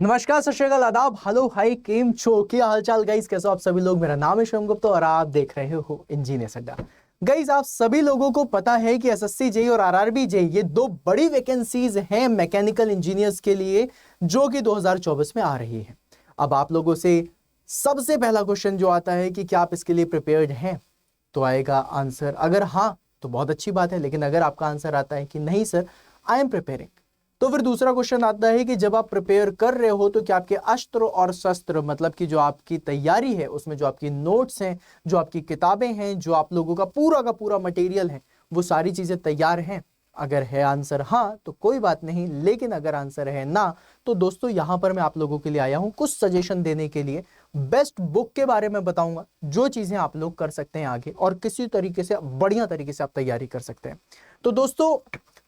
नमस्कार, सत श्री अकाल, आदाब, हेलो, हाय, केम छो, क्या हालचाल गाइस, कैसे हो आप सभी लोग। मेरा नाम है शिवम गुप्ता और आप देख रहे हो इंजीनियर्स अड्डा। गाइस, आप सभी लोगों को पता है कि एसएससी जेईई और आरआरबी जेईई ये दो बड़ी वैकेंसीज हैं मैकेनिकल इंजीनियर्स के लिए, जो कि 2024 में आ रही है। अब आप लोगों से सबसे पहला क्वेश्चन जो आता है कि क्या आप इसके लिए प्रिपेयर्ड हैं, तो आएगा आंसर अगर हाँ तो बहुत अच्छी बात है, लेकिन अगर आपका आंसर आता है कि नहीं सर आई एम प्रिपेयरिंग, तो फिर दूसरा क्वेश्चन आता है कि जब आप प्रिपेयर कर रहे हो तो क्या आपके अस्त्र और शस्त्र, मतलब कि जो आपकी तैयारी है उसमें जो आपकी नोट्स हैं, जो आपकी किताबें हैं, जो आप लोगों का पूरा मटेरियल है, वो सारी चीजें तैयार हैं। अगर है आंसर हाँ तो कोई बात नहीं, लेकिन अगर आंसर है ना तो दोस्तों यहां पर मैं आप लोगों के लिए आया हूं कुछ सजेशन देने के लिए। बेस्ट बुक के बारे में बताऊंगा, जो चीजें आप लोग कर सकते हैं आगे और किसी तरीके से बढ़िया तरीके से आप तैयारी कर सकते हैं। तो दोस्तों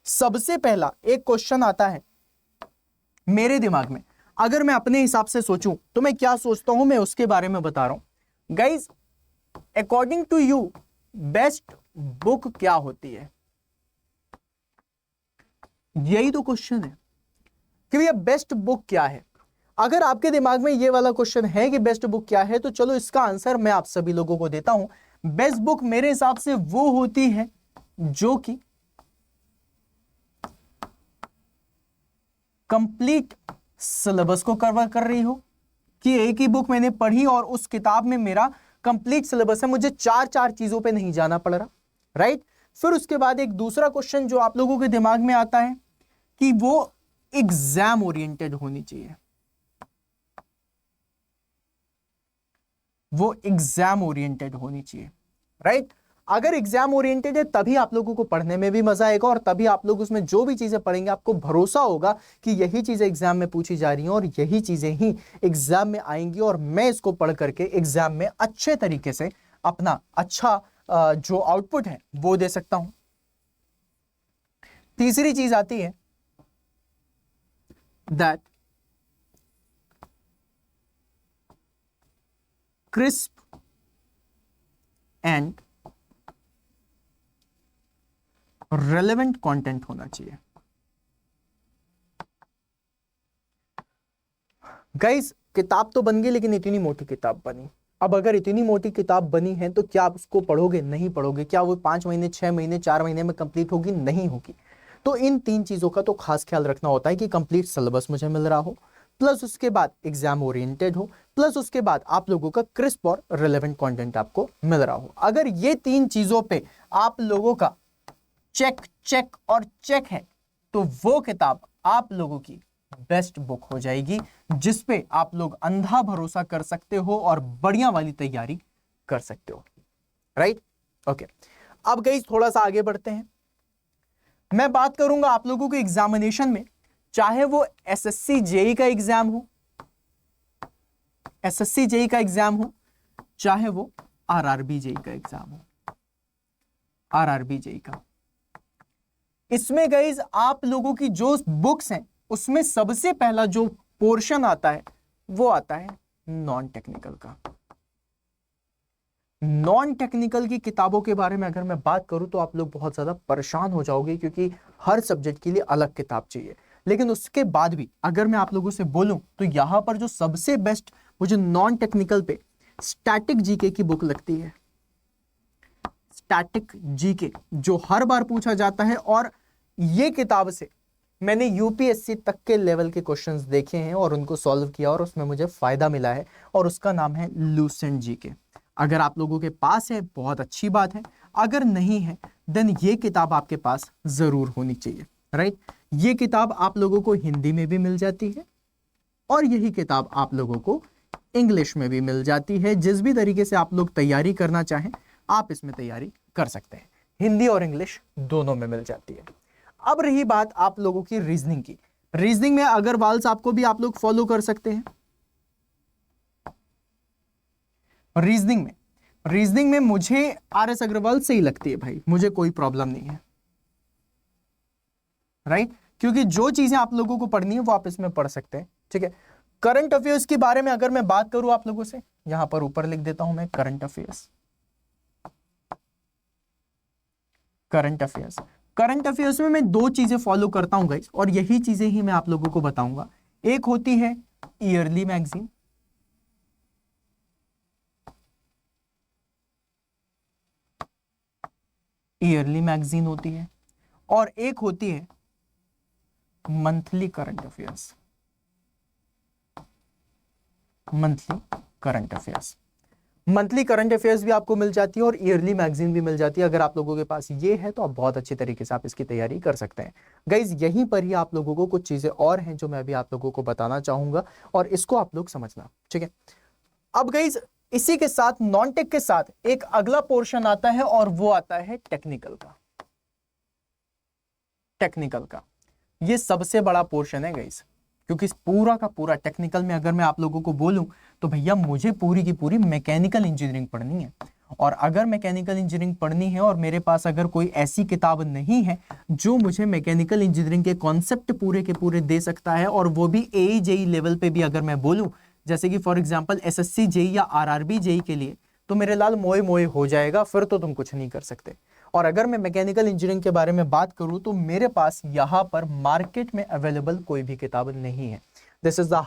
सबसे पहला एक क्वेश्चन आता है मेरे दिमाग में, अगर मैं अपने हिसाब से सोचूं तो मैं क्या सोचता हूं, मैं उसके बारे में बता रहा हूं। Guys, according to you best book क्या होती है? यही तो क्वेश्चन है कि भैया बेस्ट बुक क्या है। अगर आपके दिमाग में ये वाला क्वेश्चन है कि बेस्ट बुक क्या है, तो चलो इसका आंसर मैं आप सभी लोगों को देता हूं। बेस्ट बुक मेरे हिसाब से वो होती है जो कि कंप्लीट सिलेबस को कवर कर रही हो, कि एक ही बुक मैंने पढ़ी और उस किताब में मेरा कंप्लीट सिलेबस है, मुझे चार चार चीजों पे नहीं जाना पड़ रहा, राइट। फिर उसके बाद एक दूसरा क्वेश्चन जो आप लोगों के दिमाग में आता है कि वो एग्जाम ओरिएंटेड होनी चाहिए, वो एग्जाम ओरिएंटेड होनी चाहिए, राइट। अगर एग्जाम ओरिएंटेड है तभी आप लोगों को पढ़ने में भी मजा आएगा और तभी आप लोग उसमें जो भी चीजें पढ़ेंगे आपको भरोसा होगा कि यही चीजें एग्जाम में पूछी जा रही हैं और यही चीजें ही एग्जाम में आएंगी और मैं इसको पढ़ करके एग्जाम में अच्छे तरीके से अपना अच्छा जो आउटपुट है वो दे सकता हूं। तीसरी चीज आती है that crisp and relevant content होना चाहिए। गाइस, किताब तो बन गई, लेकिन इतनी मोटी किताब बनी। अब अगर इतनी मोटी किताब बनी है तो क्या आप उसको पढ़ोगे? नहीं पढ़ोगे। क्या वो 5 महीने, 6 महीने, 4 महीने में कंप्लीट होगी? नहीं होगी। तो इन तीन चीजों का तो खास ख्याल रखना होता है कि कंप्लीट सिलेबस मुझे मिल रहा हो, प्लस उसके बाद एग्जाम ओरिएंटेड हो, प्लस उसके बाद आप लोगों का क्रिस्प और रिलेवेंट कंटेंट आपको मिल रहा हो। अगर ये तीन चीजों पे आप लोगों का चेक चेक और चेक है तो वो किताब आप लोगों की बेस्ट बुक हो जाएगी, जिसपे आप लोग अंधा भरोसा कर सकते हो और बढ़िया वाली तैयारी कर सकते हो, राइट। ओके, अब गाइस थोड़ा सा आगे बढ़ते हैं। मैं बात करूंगा आप लोगों के एग्जामिनेशन में, चाहे वो एसएससी जेईई का एग्जाम हो, एसएससी जेईई का एग्जाम हो, चाहे वो आरआरबी जेईई का एग्जाम हो, आरआरबी जेईई का। इसमें गाइस आप लोगों की जो बुक्स हैं उसमें सबसे पहला जो पोर्शन आता है वो आता है नॉन टेक्निकल का। नॉन टेक्निकल की किताबों के बारे में अगर मैं बात करूं तो आप लोग बहुत ज्यादा परेशान हो जाओगे, क्योंकि हर सब्जेक्ट के लिए अलग किताब चाहिए। लेकिन उसके बाद भी अगर मैं आप लोगों से बोलूं तो यहां पर जो सबसे बेस्ट मुझे नॉन टेक्निकल पे स्टैटिक जीके की बुक लगती है। स्टैटिक जीके जो हर बार पूछा जाता है, और ये किताब से मैंने यूपीएससी तक के लेवल के क्वेश्चंस देखे हैं और उनको सॉल्व किया और उसमें मुझे फायदा मिला है, और उसका नाम है लूसेंट जीके। अगर आप लोगों के पास है बहुत अच्छी बात है, अगर नहीं है देन ये किताब आपके पास जरूर होनी चाहिए, राइट। ये किताब आप लोगों को हिंदी में भी मिल जाती है और यही किताब आप लोगों को इंग्लिश में भी मिल जाती है। जिस भी तरीके से आप लोग तैयारी करना चाहें आप इसमें तैयारी कर सकते हैं, हिंदी और इंग्लिश दोनों में मिल जाती है। अब रही बात आप लोगों की रीजनिंग की। रीजनिंग में अग्रवाल साहब को भी आप लोग फॉलो कर सकते हैं। रीजनिंग में मुझे आर.एस. अग्रवाल सही लगती है भाई, मुझे कोई प्रॉब्लम नहीं है, राइट। क्योंकि जो चीजें आप लोगों को पढ़नी है वो आप इसमें पढ़ सकते हैं, ठीक है। करंट अफेयर्स के बारे में अगर मैं बात करूं आप लोगों से, यहां पर ऊपर लिख देता हूं मैं करंट अफेयर्स। करंट अफेयर्स में मैं दो चीजें फॉलो करता हूं गाइस, और यही चीजें ही मैं आप लोगों को बताऊंगा। एक होती है ईयरली मैगजीन, ईयरली मैगजीन होती है, और एक होती है monthly current affairs, monthly current affairs. Monthly current affairs भी आपको मिल जाती है और ईयरली मैगजीन भी मिल जाती है। अगर आप लोगों के पास ये है तो आप बहुत अच्छे तरीके से आप इसकी तैयारी कर सकते हैं। गाइज यहीं पर ही आप लोगों को कुछ चीजें और हैं जो मैं अभी आप लोगों को बताना चाहूंगा और इसको आप लोग समझना, ठीक है। अब गाइज इसी के साथ नॉन टेक के साथ एक अगला पोर्शन आता है और वो आता है टेक्निकल का। टेक्निकल का ये सबसे बड़ा पोर्शन है गाइज, क्योंकि पूरा का पूरा टेक्निकल में अगर मैं आप लोगों को बोलूं तो भैया मुझे पूरी की पूरी मैकेनिकल इंजीनियरिंग पढ़नी है। और अगर मैकेनिकल इंजीनियरिंग पढ़नी है और मेरे पास अगर कोई ऐसी किताब नहीं है जो मुझे मैकेनिकल इंजीनियरिंग के कॉन्सेप्ट पूरे के पूरे दे सकता है, और वो भी ए जेई लेवल पे भी अगर मैं बोलूं, जैसे कि फॉर एग्जांपल एसएससी जेई या आरआरबी जेई के लिए, तो मेरे लाल मोए मोए हो जाएगा, फिर तो तुम कुछ नहीं कर सकते। और अगर मैं मैकेनिकल इंजीनियरिंग के बारे में बात करूं तो मेरे पास यहां पर मार्केट में अवेलेबल कोई भी किताब नहीं है। This is the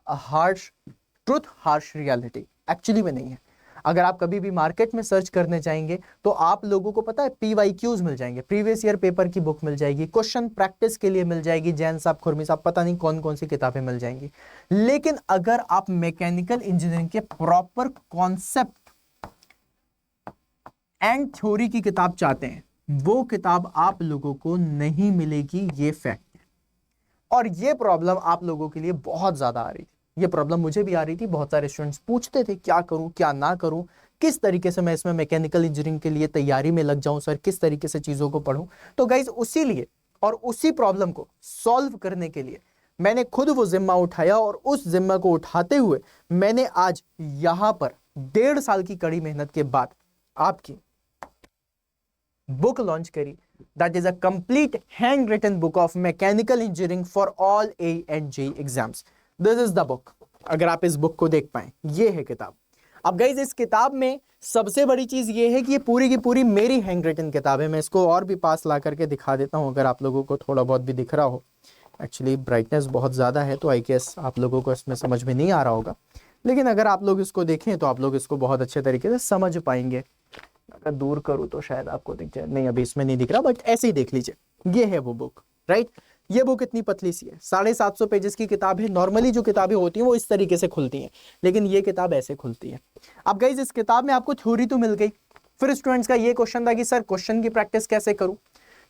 harsh truth, harsh reality, actually में नहीं है। अगर आप कभी भी मार्केट में सर्च करने जाएंगे तो आप लोगों को पता है PYQs मिल जाएंगे, प्रीवियस ईयर पेपर की बुक मिल जाएगी, क्वेश्चन प्रैक्टिस के लिए मिल जाएगी, जैन साहब, खुरमी साहब, पता नहीं कौन कौन सी किताबें मिल जाएंगी। लेकिन अगर आप मैकेनिकल इंजीनियरिंग के प्रॉपर कॉन्सेप्ट एंड थ्योरी की किताब चाहते हैं, वो किताब आप लोगों को नहीं मिलेगी, ये फैक्ट है। और ये प्रॉब्लम आप लोगों के लिए बहुत ज्यादा आ रही थी, ये प्रॉब्लम मुझे भी आ रही थी। बहुत सारे स्टूडेंट्स पूछते थे क्या करूं क्या ना करूं, किस तरीके से मैं इसमें मैकेनिकल इंजीनियरिंग के लिए तैयारी में लग जाऊं सर, किस तरीके से चीजों को पढूं। तो गाइज उसी लिए और उसी प्रॉब्लम को सॉल्व करने के लिए मैंने खुद वो जिम्मा उठाया, और उस जिम्मा को उठाते हुए मैंने आज यहां पर 1.5 साल की कड़ी मेहनत के बाद आपकी बुक लॉन्च करी, that is a complete hand written book of mechanical engineering for all A and J exams. This is the book. अगर आप इस बुक को देख पाए, ये है किताब। अब गाइज इस किताब में सबसे बड़ी चीज ये है कि ये पूरी की पूरी मेरी हैंड रिटन किताब है। मैं इसको और भी पास ला करके दिखा देता हूं, अगर आप लोगों को थोड़ा बहुत भी दिख रहा हो। एक्चुअली ब्राइटनेस बहुत ज्यादा है तो आई गेस आप लोगों को इसमें समझ में नहीं आ रहा होगा, लेकिन अगर आप लोग इसको देखें तो आप लोग इसको बहुत अच्छे तरीके से समझ पाएंगे। अगर दूर करूं तो शायद आपको दिख जाए, नहीं अभी इसमें नहीं दिख रहा, बट ऐसे ही देख लीजिए। ये है वो बुक, राइट। ये बुक इतनी पतली सी है, 750 पेजेस की किताब है। नॉर्मली जो किताबें होती हैं वो इस तरीके से खुलती हैं, लेकिन ये किताब ऐसे खुलती है। अब गाइस इस किताब में आपको थ्योरी तो मिल गई, फिर स्टूडेंट्स का ये क्वेश्चन था कि सर क्वेश्चन की प्रैक्टिस कैसे करूं,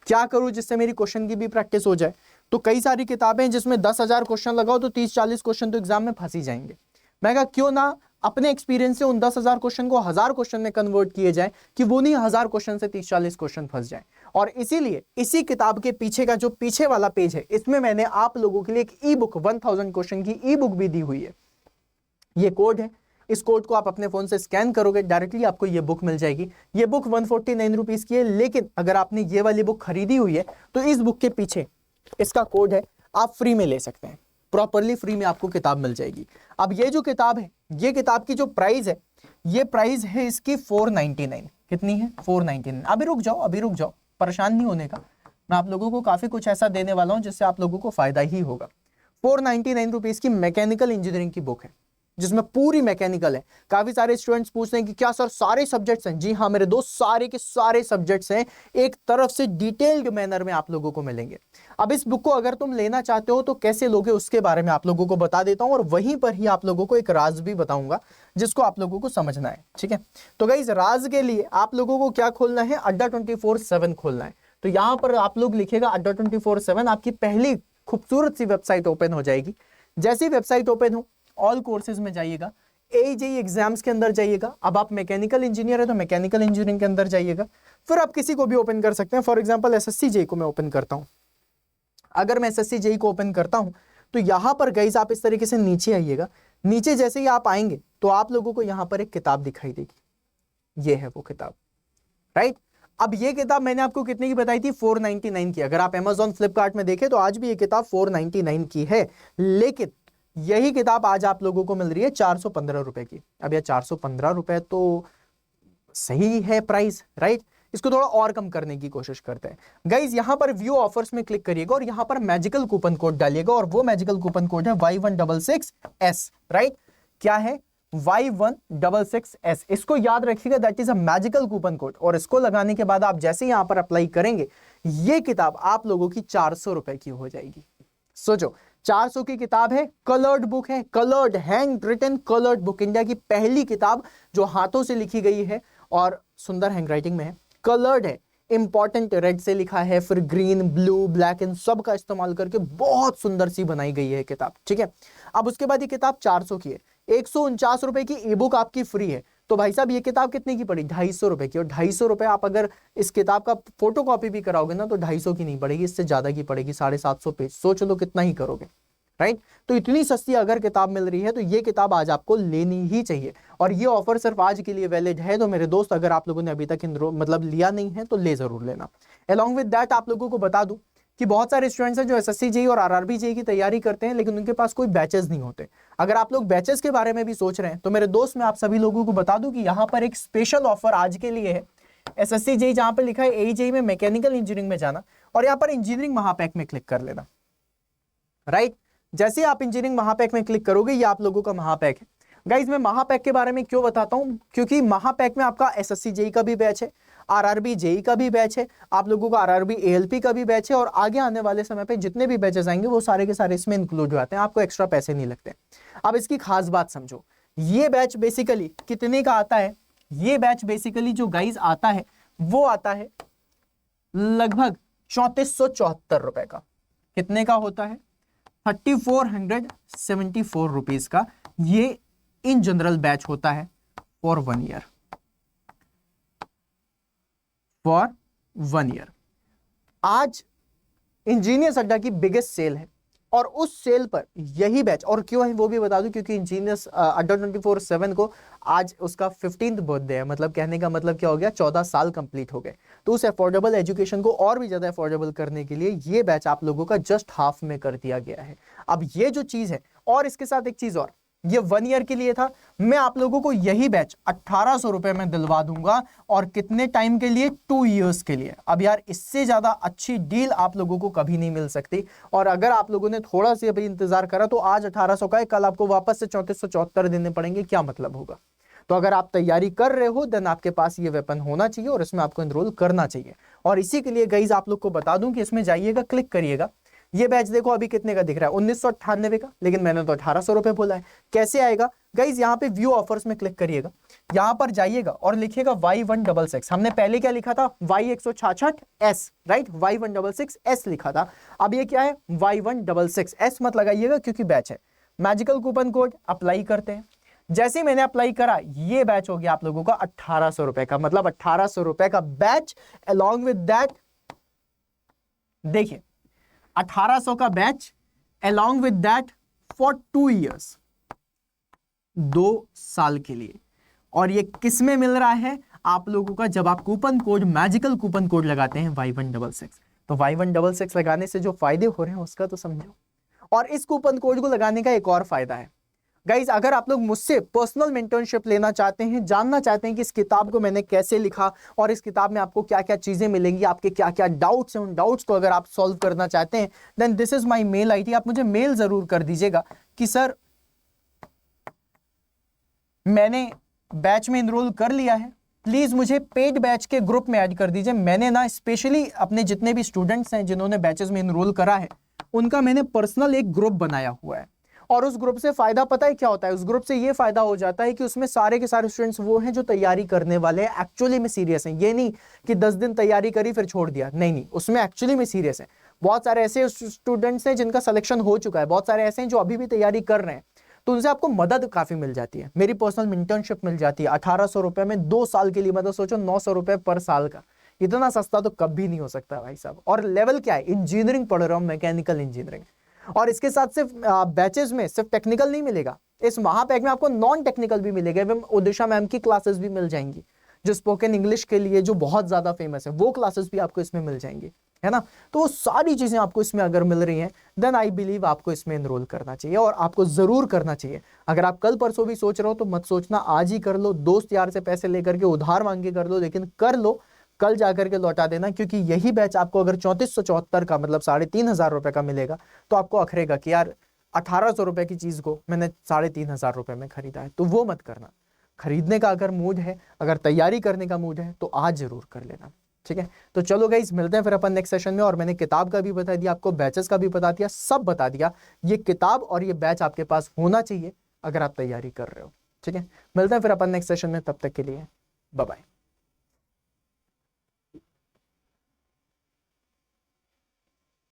क्या करूं जिससे मेरी क्वेश्चन की भी प्रैक्टिस हो जाए। तो कई सारी किताबें जिसमें 10,000 क्वेश्चन लगाओ तो 30-40 क्वेश्चन तो एग्जाम में फंस ही जाएंगे। मैं कहा क्यों ना अपने एक्सपीरियंस से उन 10,000 क्वेश्चन को 1000 क्वेश्चन में कन्वर्ट किए जाए, कि वो नहीं 1000 क्वेश्चन से 30-40 क्वेश्चन फंस जाए। और इसीलिए इसी किताब के पीछे का जो पीछे वाला पेज है, इसमें मैंने आप लोगों के लिए एक ई बुक 1000 क्वेश्चन की ई बुक भी दी हुई है। ये कोड है, इस कोड को आप अपने फोन से स्कैन करोगे, डायरेक्टली आपको ये बुक मिल जाएगी। ये बुक 149 रुपीज की है, लेकिन अगर आपने ये वाली बुक खरीदी हुई है तो इस बुक के पीछे इसका कोड है, आप फ्री में ले सकते हैं, प्रॉपरली फ्री में आपको किताब मिल जाएगी। अब ये जो किताब है, ये किताब की जो प्राइस है, ये प्राइस है इसकी 499। कितनी है? 499। अभी रुक जाओ, अभी रुक जाओ, परेशान नहीं होने का। मैं आप लोगों को काफी कुछ ऐसा देने वाला हूं जिससे आप लोगों को फायदा ही होगा। 499 रुपीज की मैकेनिकल इंजीनियरिंग की बुक है, जिसमें पूरी मैकेनिकल है। काफी सारे स्टूडेंट्स पूछते हैं कि क्या सर सारे सब्जेक्ट्स हैं? जी हाँ मेरे दोस्त, सारे के सारे सब्जेक्ट्स हैं, एक तरफ से डिटेल्ड मैनर में आप लोगों को मिलेंगे। अब इस बुक को अगर तुम लेना चाहते हो तो कैसे लोगे उसके बारे में आप लोगों को बता देता हूं, और वहीं पर ही आप लोगों को एक राज भी बताऊंगा जिसको आप लोगों को समझना है, ठीक है। तो गाइस राज के लिए आप लोगों को क्या खोलना है? अड्डा 24/7 खोलना है। तो यहां पर आप लोग लिखेगा अड्डा 24/7, आपकी पहली खूबसूरत सी वेबसाइट ओपन हो जाएगी। जैसी वेबसाइट ओपन हो, ऑल कोर्सेज में जाइएगा, एजेई एग्जाम्स के अंदर जाइएगा। अब आप मैकेनिकल इंजीनियर है तो मैकेनिकल इंजीनियरिंग के अंदर जाइएगा। फिर आप किसी को भी ओपन कर सकते हैं। फॉर एग्जांपल एसएससी जेई को मैं ओपन करता हूं। अगर मैं एसएससी जेई को ओपन करता हूं तो यहां पर गाइस आप इस तरीके से नीचे आइएगा। नीचे जैसे ही आप आएंगे तो आप लोगों को यहां पर एक किताब दिखाई देगी, ये है वो किताब, राइट। अब ये किताब मैंने आपको कितने की बताई थी? 499 की। अगर आप अमेजॉन फ्लिपकार्ट में देखें तो आज भी ये किताब 499 की है, लेकिन यही किताब आज आप लोगों को मिल रही है 415 रुपए की। अब यह 415 रुपए तो सही है प्राइस, राइट। इसको थोड़ा और कम करने की कोशिश करते हैं। गाइज यहाँ पर व्यू ऑफर्स में क्लिक करिएगा और यहाँ पर मैजिकल कूपन कोड डालिएगा, और वो मैजिकल कूपन कोड है Y166S, राइट? क्या है? Y166S। इसको याद रखिएगा, that is a magical coupon code, और इसको लगाने के बाद आप जैसे यहाँ पर अप्लाई करेंगे, ये किताब आप लोगों की 400 रुपए की हो जाएगी। सोचो, 400 की किताब है, कलर्ड बुक है, coloured hand written coloured book, India की पहली किताब जो हाथों से लिखी गई है और सुंदर हैंडराइटिंग में है, कलर्ड है, इंपॉर्टेंट रेड से लिखा है, फिर ग्रीन, ब्लू, ब्लैक इन सब का इस्तेमाल करके बहुत सुंदर सी बनाई गई है किताब, ठीक है। अब उसके बाद ये किताब 400 की है, 149 रुपए की ई बुक आपकी फ्री है। तो भाई साहब ये किताब कितने की पड़ी? 250 रुपए की। और 250 रुपए आप अगर इस किताब का फोटो कॉपी भी कराओगे ना तो 250 की नहीं पड़ेगी, इससे ज्यादा की पड़ेगी, 750 पेज। सोच लो कितना ही करोगे, राइट? तो इतनी सस्ती अगर किताब मिल रही है तो ये किताब आज आपको लेनी ही चाहिए, और ये ऑफर सिर्फ आज के लिए वैलिड है। तो मेरे दोस्त, अगर आप लोगों ने अभी तक मतलब लिया नहीं है तो ले जरूर लेना। अलॉन्ग विद दैट आप लोगों को बता दूं कि बहुत सारे स्टूडेंट्स हैं जो एसएससी जेईई और आरआरबी जेईई की तैयारी करते हैं, लेकिन उनके पास कोई बैचेस नहीं होते। अगर आप लोग बैचेस के बारे में भी सोच रहे हैं तो मेरे दोस्त, मैं आप सभी लोगों को बता दूं कि यहाँ पर एक स्पेशल ऑफर आज के लिए है। एसएससी जेईई जहां पर लिखा है एई जेईई में मैकेनिकल इंजीनियरिंग में जाना, और यहाँ पर इंजीनियरिंग महापैक में क्लिक कर लेना, राइट? जैसे आप इंजीनियरिंग महापैक में क्लिक करोगे, ये आप लोगों का महापैक है। गाइज मैं महापैक के बारे में क्यों बताता हूं? क्योंकि महापैक में आपका एसएससी जेईई का भी बैच है, आरआरबी जेईई का भी बैच है, आप लोगों का आरआरबी एएलपी का भी बैच है, और आगे आने वाले समय पे जितने भी बैचेस आएंगे वो सारे के सारे इसमें इंक्लूड हो जाते हैं, आपको एक्स्ट्रा पैसे नहीं लगते। अब इसकी खास बात समझो, ये बैच बेसिकली कितने का आता है? ये बैच बेसिकली जो गाइज आता है वो आता है लगभग 3474 रुपए का। कितने का होता है? 3474 रुपीज का ये इन जनरल बैच होता है फॉर 1 ईयर। फॉर 1 ईयर आज इंजीनियर्स अड्डा की बिगेस्ट सेल है, और उस सेल पर यही बैच, और क्यों है वो भी बता दूं, क्योंकि इंजीनियर्स अड्डा 24/7 को आज उसका 15th बर्थडे है। मतलब कहने का मतलब क्या हो गया, 14 साल कंप्लीट हो गए। तो उस अफोर्डेबल एजुकेशन को और भी ज्यादा अफोर्डेबल करने के लिए ये बैच आप लोगों का जस्ट हाफ में कर दिया गया है। अब ये जो चीज है, और इसके साथ एक चीज और, ये 1 ईयर के लिए था, मैं आप लोगों को यही बैच 1800 रुपए में दिलवा दूंगा, और कितने टाइम के लिए? 2 इयर्स के लिए। अब यार इससे ज्यादा अच्छी डील आप लोगों को कभी नहीं मिल सकती, और अगर आप लोगों ने थोड़ा सा अभी इंतजार करा तो आज 1800 का है, कल आपको वापस से 3474 देने पड़ेंगे, क्या मतलब होगा? तो अगर आप तैयारी कर रहे हो देन आपके पास ये वेपन होना चाहिए और इसमें आपको एनरोल करना चाहिए। और इसी के लिए गाइज आप लोग को बता दूं कि इसमें जाइएगा, क्लिक करिएगा, ये बैच देखो अभी कितने का दिख रहा है, 1998 का, लेकिन मैंने तो 1800 रुपए बोला है। कैसे आएगा गाइज? यहाँ पे व्यू ऑफर्स में क्लिक करिएगा, यहाँ पर जाइएगा और लिखिएगा Y166। हमने पहले क्या लिखा था? Y166S, right? Y166S लिखा था। अब ये क्या है? Y166S मत लगाइएगा क्योंकि बैच है। मैजिकल कूपन कोड अप्लाई करते हैं। जैसे ही मैंने अप्लाई करा, ये बैच हो गया आप लोगों का 1800 रुपए का, मतलब 1800 रुपए का बैच। अलॉन्ग विद दैट देखिए 1800 का batch, along with that for 2 years, 2 साल के लिए। और ये किस में मिल रहा है आप लोगों का? जब आप coupon code, magical coupon code लगाते हैं Y166। तो Y166 लगाने से जो फायदे हो रहे हैं उसका तो समझो। और इस कूपन कोड को लगाने का एक और फायदा है गाइज, अगर आप लोग मुझसे पर्सनल मेंटरशिप लेना चाहते हैं, जानना चाहते हैं कि इस किताब को मैंने कैसे लिखा और इस किताब में आपको क्या क्या चीजें मिलेंगी, आपके क्या क्या डाउट्स हैं, उन डाउट्स को अगर आप सॉल्व करना चाहते हैं, then this is my mail ID. आप मुझे मेल जरूर कर दीजिएगा कि सर मैंने बैच में इनरोल कर लिया है, प्लीज मुझे पेड बैच के ग्रुप में ऐड कर दीजिए। मैंने ना स्पेशली अपने जितने भी स्टूडेंट्स हैं जिन्होंने बैचेस में इनरोल करा है, उनका मैंने पर्सनल एक ग्रुप बनाया हुआ है। और उस ग्रुप से फायदा पता है क्या होता है? उस ग्रुप से ये फायदा हो जाता है कि उसमें सारे के सारे स्टूडेंट्स वो हैं जो तैयारी करने वाले हैं, एक्चुअली में सीरियस हैं। ये नहीं कि 10 दिन तैयारी करी फिर छोड़ दिया, नहीं नहीं, उसमें एक्चुअली में सीरियस है। बहुत सारे ऐसे स्टूडेंट्स हैं जिनका सिलेक्शन हो चुका है, बहुत सारे ऐसे हैं जो अभी भी तैयारी कर रहे हैं, तो उनसे आपको मदद काफी मिल जाती है। मेरी पर्सनल इंटर्नशिप मिल जाती है 1800 रुपए में 2 साल के लिए। मतलब सोचो 900 रुपए पर साल का, इतना सस्ता तो कभी नहीं हो सकता भाई साहब। और लेवल क्या है? इंजीनियरिंग पढ़ रहा हूं, मैकेनिकल इंजीनियरिंग। और इसके साथ सिर्फ बैचेस में सिर्फ टेक्निकल नहीं मिलेगा, इस महापैक में आपको नॉन टेक्निकल भी मिलेगा। ओडिशा मैम की क्लासेस भी मिल जाएंगी, जो स्पोकन इंग्लिश के लिए जो बहुत ज्यादा फेमस है, वो क्लासेस भी आपको इसमें मिल जाएंगी, है ना? तो वो सारी चीजें आपको इसमें अगर मिल रही हैं, देन आई बिलीव आपको इसमें एनरोल करना चाहिए, और आपको जरूर करना चाहिए। अगर आप कल परसों भी सोच रहे हो तो मत सोचना, आज ही कर लो। दोस्त यार से पैसे लेकर के उधार मांग के कर लो, लेकिन कर लो। कल जाकर के लौटा देना, क्योंकि यही बैच आपको अगर 3474 का मतलब 3,500 रुपए का मिलेगा तो आपको अखरेगा कि यार 1,800 रुपए की चीज को मैंने 3,500 रुपए में खरीदा है। तो वो मत करना। खरीदने का अगर मूड है, अगर तैयारी करने का मूड है तो आज जरूर कर लेना, ठीक है। तो चलो गाइस, मिलते हैं फिर अपन नेक्स्ट सेशन में। और मैंने किताब का भी बता दिया आपको, बैचेस का भी बता दिया, सब बता दिया। ये किताब और ये बैच आपके पास होना चाहिए अगर आप तैयारी कर रहे हो, ठीक है। मिलते हैं फिर अपन नेक्स्ट सेशन में, तब तक के लिए बाय बाय।